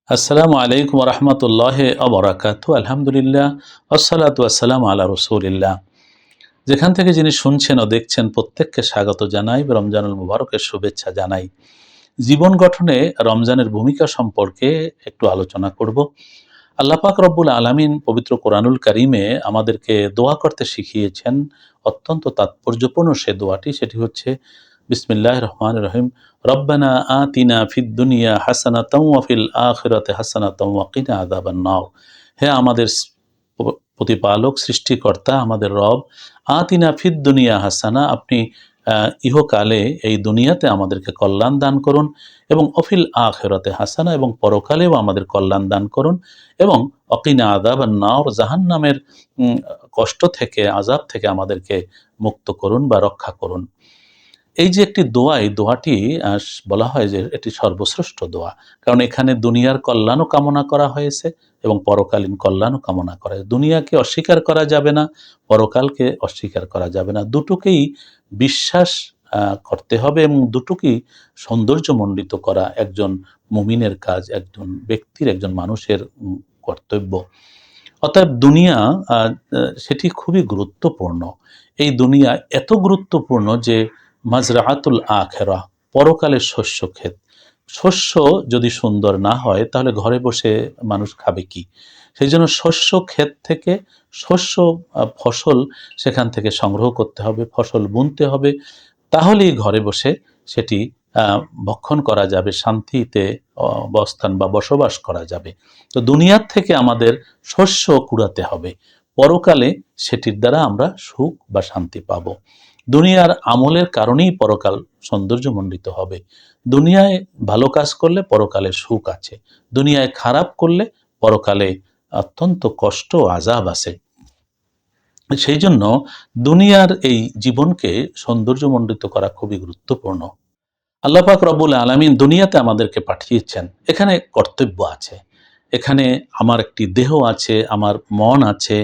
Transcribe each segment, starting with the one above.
আসসালামু আলাইকুম রহমতুল্লাহ আবরাকাতু। আলহামদুলিল্লাহ, আসসালাতু আসসালামু আলা রসুলিল্লাহ। যেখান থেকে যিনি শুনছেন ও দেখছেন প্রত্যেককে স্বাগত জানাই, রমজানুল মুবারকের শুভেচ্ছা জানাই। জীবন গঠনে রমজানের ভূমিকা সম্পর্কে একটু আলোচনা করব। আল্লাহ পাক রব্বুল আলামিন পবিত্র কোরআনুল কারীমে আমাদেরকে দোয়া করতে শিখিয়েছেন। অত্যন্ত তাৎপর্যপূর্ণ সে দোয়াটি, সেটি হচ্ছে বিসমিল্লাহির রহমানির রহিম। রব্বানা আতিনা ফিদ দুনিয়া হাসানাতাও ওয়া ফিল আখিরাতি হাসানাতাও ওয়া কিনা আযাবান্নার। হে আমাদের প্রতিপালক, সৃষ্টিকর্তা, আমাদের রব, আতিনা ফিদ দুনিয়া হাসানা, আপনি ইহকালে এই দুনিয়াতে আমাদেরকে কল্যাণ দান করুন, এবং অফিল আখিরাতে হাসানা, এবং পরকালেও আমাদের কল্যাণ দান করুন, এবং অকিনা আযাবান্নার, জাহান্নামের কষ্ট থেকে, আযাব থেকে আমাদেরকে মুক্ত করুন বা রক্ষা করুন। এই যে একটি দোয়া, এই দোয়াটি বলা হয় যে এটি সর্বশ্রেষ্ঠ দোয়া, কারণ এখানে দুনিয়ার কল্যাণও কামনা করা হয়েছে এবং পরকালীন কল্যাণও কামনা করা হয়েছে। দুনিয়াকে অস্বীকার করা যাবে না, পরকালকে অস্বীকার করা যাবে না, দুটোকেই বিশ্বাস করতে হবে এবং দুটোকেই সৌন্দর্যমণ্ডিত করা একজন মুমিনের কাজ, একজন ব্যক্তির, একজন মানুষের কর্তব্য। অতএব দুনিয়া সেটি খুবই গুরুত্বপূর্ণ। এই দুনিয়া এত গুরুত্বপূর্ণ যে মাজরাআতুল আখিরাহ, পরকালের শস্য ক্ষেত। শস্য যদি সুন্দর না হয় তাহলে ঘরে বসে মানুষ খাবে কি? সেই জন্য শস্য ক্ষেত থেকে শস্য, ফসল সেখান থেকে সংগ্রহ করতে হবে, ফসল বুনতে হবে, তাহলেই ঘরে বসে সেটি ভক্ষণ করা যাবে, শান্তিতে অবস্থান বা বসবাস করা যাবে। তো দুনিয়ার থেকে আমাদের শস্য কুড়াতে হবে, পরকালে সেটির দ্বারা আমরা সুখ বা শান্তি পাব। দুনিয়ার আমলের কারণেই পরকাল সৌন্দর্যমণ্ডিত হবে। দুনিয়ায় ভালো কাজ করলে পরকালে সুখ আছে, দুনিয়ায় খারাপ করলে পরকালে অত্যন্ত কষ্ট, আযাব আছে। সেই জন্য দুনিয়ার এই জীবনকে সৌন্দর্যমণ্ডিত করা খুবই গুরুত্বপূর্ণ। আল্লাহ পাক রব্বুল আলামিন দুনিয়াতে আমাদেরকে পাঠিয়েছেন, এখানে কর্তব্য আছে, এখানে আমার একটি দেহ আছে, আমার মন আছে,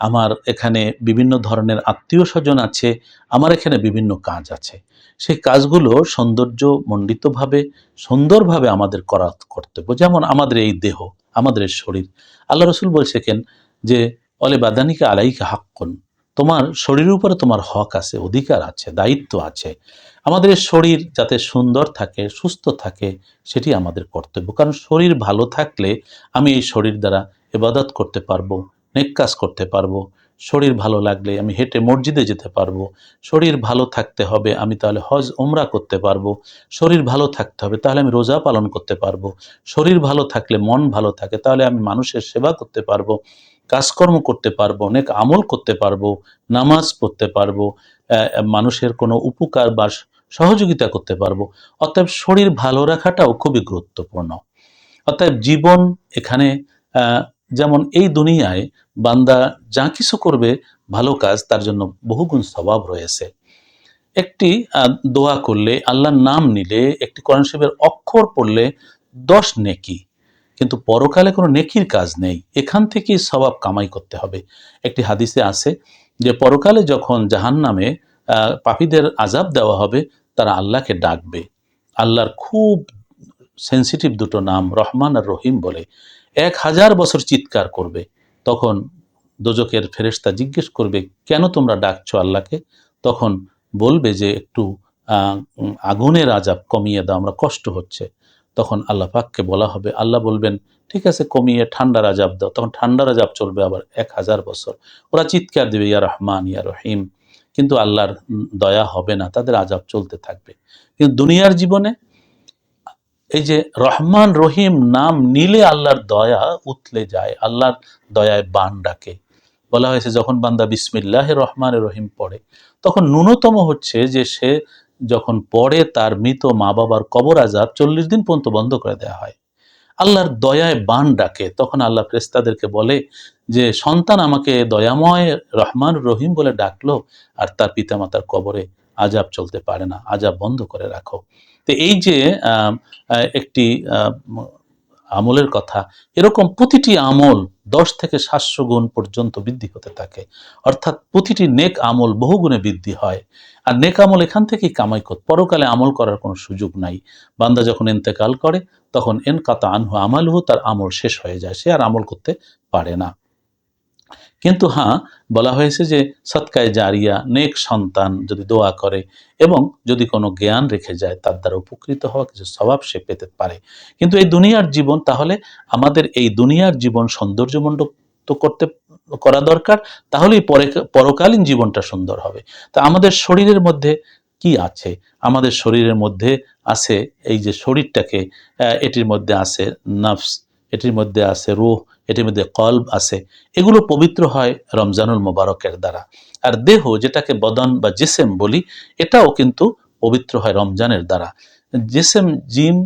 আমার এখানে বিভিন্ন ধরনের আত্মীয় স্বজন আছে, আমার এখানে বিভিন্ন কাজ আছে। সেই কাজগুলো সৌন্দর্যমণ্ডিতভাবে, সুন্দরভাবে আমাদের করা কর্তব্য। যেমন আমাদের এই দেহ, আমাদের এই শরীর, আল্লাহ রসুল বলছেন যে অলে বাদানিকা আলাইকা হাক্কুন, তোমার শরীরের উপরে তোমার হক আছে, অধিকার আছে, দায়িত্ব আছে। আমাদের শরীর যাতে সুন্দর থাকে, সুস্থ থাকে, সেটি আমাদের কর্তব্য। কারণ শরীর ভালো থাকলে আমি এই শরীর দ্বারা ইবাদত করতে পারবো, নেক কাজ করতে পারবো। শরীর ভালো লাগলে আমি হেঁটে মসজিদে যেতে পারবো। শরীর ভালো থাকতে হবে, আমি তাহলে হজ ওমরা করতে পারবো। শরীর ভালো থাকতে হবে, তাহলে আমি রোজা পালন করতে পারবো। শরীর ভালো থাকলে, মন ভালো থাকে, তাহলে আমি মানুষের সেবা করতে পারবো, কাজকর্ম করতে পারবো, অনেক আমল করতে পারবো, নামাজ পড়তে পারবো, মানুষের কোনো উপকার বা সহযোগিতা করতে পারবো। অতএব শরীর ভালো রাখাটাও খুবই গুরুত্বপূর্ণ। অতএব জীবন এখানে যেমন এই দুনিয়ায় বান্দা যা কিছু করবে ভালো কাজ, তার জন্য বহুগুণ সওয়াব রয়েছে। একটি দোয়া করলে, আল্লাহর নাম নিলে, একটি কোরআন শরীফের অক্ষর পড়লে 10 নেকি, কিন্তু পরকালে কোনো নেকির কাজ নেই। এখান থেকেই সওয়াব কামাই করতে হবে। একটি হাদিসে আছে যে পরকালে যখন জাহান্নামে পাপীদের আযাব দেওয়া হবে, তারা আল্লাহকে ডাকবে। আল্লাহর খুব সেন্সিটিভ দুটো নাম, রহমান আর রহিম বলে, 1000 বছর চিৎকার করবে। তখন দোজকের ফেরেশতা জিজ্ঞেস করবে, কেন তোমরা ডাকছো আল্লাহকে? তখন বলবে যে একটু আগুনের আযাব কমিয়ে দাও, আমরা কষ্ট হচ্ছে। তখন আল্লাহ পাককে বলা হবে, আল্লাহ বলবেন ঠিক আছে, কমিয়ে ঠান্ডার আযাব দাও। তখন ঠান্ডার আযাব চলবে আবার 1000 বছর। ওরা চিৎকার দেবে ইয়া রহমান ইয়া রহিম, কিন্তু আল্লাহর দয়া হবে না, তাদের আযাব চলতে থাকবে। কিন্তু দুনিয়ার জীবনে এই যে রহমান রহিম নাম নিলে আল্লাহর দয়া উতলে যায়, আল্লাহর দয়ায় বান ডাকে। বলা হয়েছে যখন বান্দা বিসমিল্লাহির রহমানির রহিম পড়ে, তখন ন্যূনতম হচ্ছে যে সে যখন পড়ে তার মৃত মা বাবার কবর আযাব 40 দিন পর্যন্ত বন্ধ করে দেওয়া হয়। আল্লাহর দয়ায় বান ডাকে, তখন আল্লাহ ফেরেশতাদেরকে বলে যে সন্তান আমাকে দয়াময় রহমান রহিম বলে ডাকলো, আর তার পিতামাতার কবরে আযাব চলতে পারে না, আযাব বন্ধ করে রাখো। তো এই যে একটি আমলের কথা, এরকম প্রতিটি আমল 10 থেকে 700 গুণ পর্যন্ত বৃদ্ধি হতে থাকে। অর্থাৎ প্রতিটি নেক আমল বহুগুণে বৃদ্ধি হয়। আর নেক আমল এখান থেকেই কামাই করতে, পরকালে আমল করার কোনো সুযোগ নাই। বান্দা যখন ইন্তেকাল করে তখন ইনকাতা আনহু আমালুহু, তার আমল শেষ হয়ে যায়, সে আর আমল করতে পারে না। কিন্তু হ্যাঁ, বলা হয়েছে যে সদকায়ে জারিয়া, নেক সন্তান যদি দোয়া করে এবং যদি কোনো জ্ঞান রেখে যায়, তার দ্বারা উপকৃত হওয়া কিছু স্বভাব সে পেতে পারে। কিন্তু এই দুনিয়ার জীবন, তাহলে আমাদের এই দুনিয়ার জীবন সৌন্দর্যমণ্ডিত করা দরকার, তাহলেই পরকালীন জীবনটা সুন্দর হবে। তা আমাদের শরীরের মধ্যে কি আছে? আমাদের শরীরের মধ্যে আছে এই যে শরীরটাকে, এটির মধ্যে আছে নফস, এটির মধ্যে আছে রূহ, এটির মধ্যে কলব আছে। এগুলো পবিত্র হয় রমজানুল মোবারকের দ্বারা। আর দেহ, যেটাকে বদন বা জিসেম বলি, এটাও কিন্তু পবিত্র হয় রমজানের দ্বারা। জিসেম জিম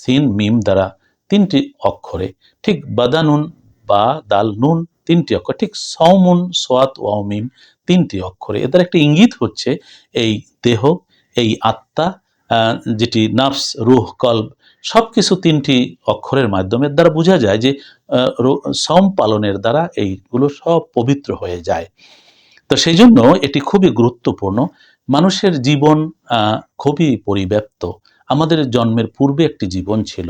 সিন মিম দ্বারা, তিনটি অক্ষরে, ঠিক বাদানুন বা দাল নুন তিনটি অক্ষর, ঠিক সৌমুন সোয়াত ওয়াও মিম তিনটি অক্ষরে। এদের একটা ইঙ্গিত হচ্ছে এই দেহ, এই আত্মা, যেটি নাফস, রুহ, কলব, সবকিছু তিনটি অক্ষরের মাধ্যমে দ্বারা বোঝা যায় যে সম পালনের দ্বারা এইগুলো সব পবিত্র হয়ে যায়। তো সেই জন্য এটি খুবই গুরুত্বপূর্ণ। মানুষের জীবন খুবই পরিব্যাপ্ত। আমাদের জন্মের পূর্বে একটি জীবন ছিল,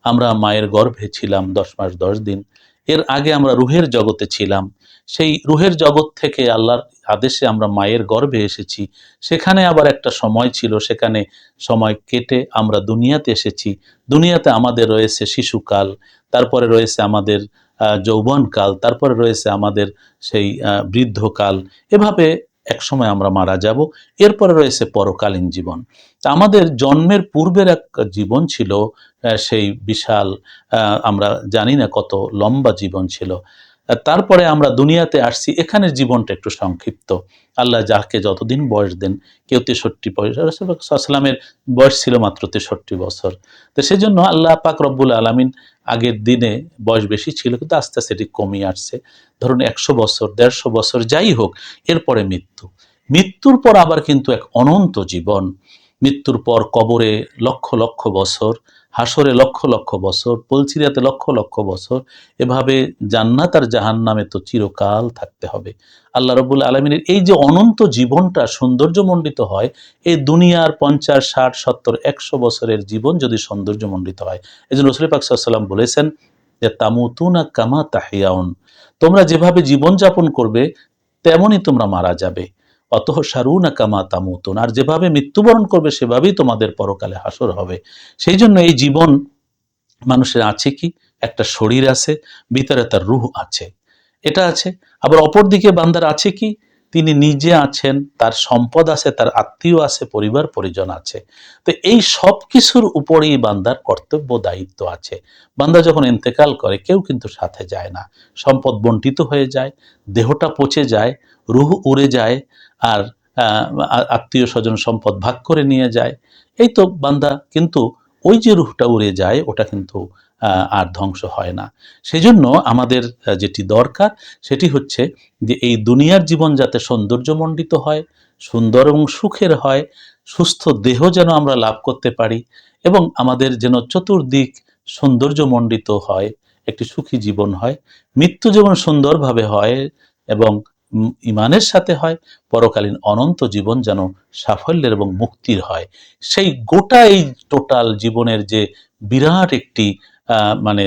আমরা মায়ের গর্ভে ছিলাম 10 মাস 10 দিন। এর আগে আমরা রুহের জগতে ছিলাম, সেই রুহের জগৎ থেকে আল্লাহর আদেশে আমরা মায়ের গর্ভে এসেছি। সেখানে আবার একটা সময় ছিল, সেখানে সময় কেটে আমরা দুনিয়াতে এসেছি। দুনিয়াতে আমাদের রয়েছে শিশুকাল, তারপরে রয়েছে আমাদের যৌবনকাল, তারপরে রয়েছে আমাদের সেই বৃদ্ধকাল। এভাবে একসময় আমরা মারা যাব, এরপরে রয়েছে পরকালীন জীবন। তা আমাদের জন্মের পূর্বের এক জীবন ছিল, সেই বিশাল, আমরা জানি না কত লম্বা জীবন ছিল। তারপরে আমরা দুনিয়াতে আসছি, এখানের জীবনটা একটু সংক্ষিপ্ত। আল্লাহ যাকে যতদিন বয়স দেন, কেউ 63 বয়স, রাসূলুল্লাহ সাল্লাল্লাহু আলাইহি ওয়াসাল্লামের বয়স ছিল মাত্র 63 বছর। তো সেজন্য আল্লাহ পাক রব্বুল আলামিন, আগের দিনে বয়স বেশি ছিল কিন্তু আস্তে আস্তে এটি কমিয়ে আসছে। ধরুন 100 বছর, 150 বছর, যাই হোক, এরপরে মৃত্যু। মৃত্যুর পর আবার কিন্তু এক অনন্ত জীবন। মৃত্যুর পর কবরে লক্ষ লক্ষ বছর, হাসরে লক্ষ লক্ষ বছর, পলসিরাতে লক্ষ লক্ষ বছর, এভাবে জান্নাত আর জাহান্নামে তো চিরকাল থাকতে হবে। আল্লাহ রাব্বুল আলামিনের এই যে অনন্ত জীবনটা সৌন্দর্যমণ্ডিত হয়, এই দুনিয়ার 50, 60, 70, 100 বছরের জীবন যদি সৌন্দর্যমণ্ডিত হয়, এই জন্য রাসূল পাক সাল্লাল্লাহু আলাইহি ওয়াসাল্লাম বলেছেন যে তামুতুনা কামা তাহিয়াউন, তোমরা যেভাবে জীবনযাপন করবে তেমনই তোমরা মারা যাবে। অতঃসারুনা কামা তামুতুন, আর যেভাবে মৃত্যুবরণ করবে সেভাবেই তোমাদের পরকালে হাসর হবে। সেই জন্য এই জীবন মানুষের আছে কি, একটা শরীর আছে, ভিতরে তার রূহ আছে, এটা আছে। আবার অপরদিকে বান্দার আছে কি, তিনি নিজে আছেন, তার সম্পদ আছে, তার আত্মীয় আছে, পরিবার পরিজন আছে। তো এই সব কিছুর উপরেই বান্দার কর্তব্য দায়িত্ব আছে। বান্দা যখন ইন্তেকাল করে, কেউ কিন্তু সাথে যায় না, সম্পদ বন্টিত হয়ে যায়, দেহটা পচে যায়, রূহ উড়ে যায়, আর আত্মীয় স্বজন সম্পদ ভাগ করে নিয়ে যায়। এই তো বান্দা, কিন্তু ওই যে রূহটা উড়ে যায়, ওটা কিন্তু আর ধ্বংস হয় না। সেজন্য আমাদের যেটি দরকার, সেটি হচ্ছে যে এই দুনিয়ার জীবন যাতে সৌন্দর্যমণ্ডিত হয়, সুন্দর এবং সুখের হয়, সুস্থ দেহ যেন আমরা লাভ করতে পারি, এবং আমাদের যেন চতুর্দিক সৌন্দর্যমণ্ডিত হয়, একটি সুখী জীবন হয়, মৃত্যু যেমন সুন্দরভাবে হয় এবং ইমানের সাথে হয়, পরকালীন অনন্ত জীবন যেন সাফল্যের এবং মুক্তির হয়। সেই গোটা এই টোটাল জীবনের যে বিরাট একটি মানে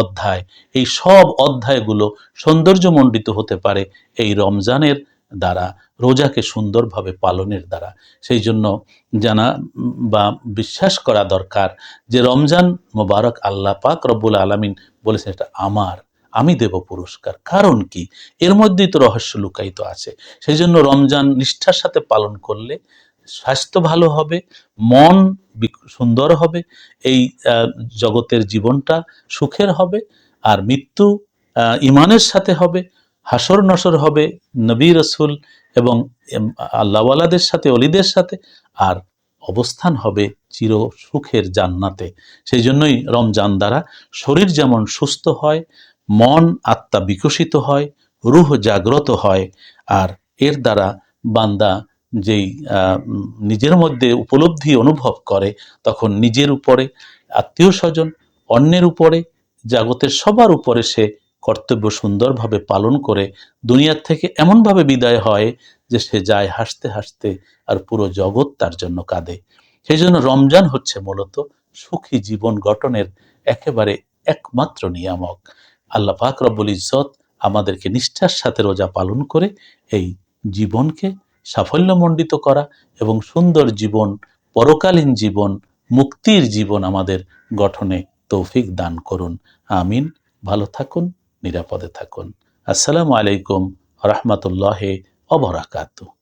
অধ্যায়, এই সব অধ্যায়গুলো সৌন্দর্যমণ্ডিত হতে পারে এই রমজানের দ্বারা, রোজাকে সুন্দরভাবে পালনের দ্বারা। সেই জন্য জানা বা বিশ্বাস করা দরকার যে রমজান মোবারক আল্লাহ পাক রব্বুল আলামিন বলেছেন এটা আমার, আমি দেব পুরস্কার। কারণ কি, এর মধ্যেই তো রহস্য লুকায়িত আছে। সেই জন্য রমজান নিষ্ঠার সাথে পালন করলে স্বাস্থ্য ভালো হবে, মন সুন্দর হবে, এই জগতের জীবনটা সুখের হবে, আর মৃত্যু ইমানের সাথে হবে, হাসর নসর হবে নবী রসুল এবং আল্লাহওয়ালাদের সাথে, অলিদের সাথে, আর অবস্থান হবে চির সুখের জান্নাতে। সেই জন্যই রমজান দ্বারা শরীর যেমন সুস্থ হয়, মন আত্মা বিকশিত হয়, রূহ জাগ্রত হয়, আর এর দ্বারা বান্দা যেই নিজের মধ্যে উপলব্ধি অনুভব করে, তখন নিজের উপরে, আত্মীয় স্বজন, অন্যের উপরে, জগতের সবার উপরে সে কর্তব্য সুন্দরভাবে পালন করে দুনিয়ার থেকে এমনভাবে বিদায় হয় যে সে যায় হাসতে হাসতে, আর পুরো জগৎ তার জন্য কাঁদে। সেই জন্য রমজান হচ্ছে মূলত সুখী জীবন গঠনের একেবারে একমাত্র নিয়ামক। আল্লাহ পাক রব্বুল ইজ্জত আমাদেরকে নিষ্ঠার সাথে রোজা পালন করে এই জীবনকে সাফল্যমণ্ডিত করা এবং সুন্দর জীবন, পরকালীন জীবন, মুক্তির জীবন আমাদের গঠনে তৌফিক দান করুন। আমিন। ভালো থাকুন, নিরাপদে থাকুন। আসসালামু আলাইকুম রাহমাতুল্লাহি ওয়া বারাকাতুহু।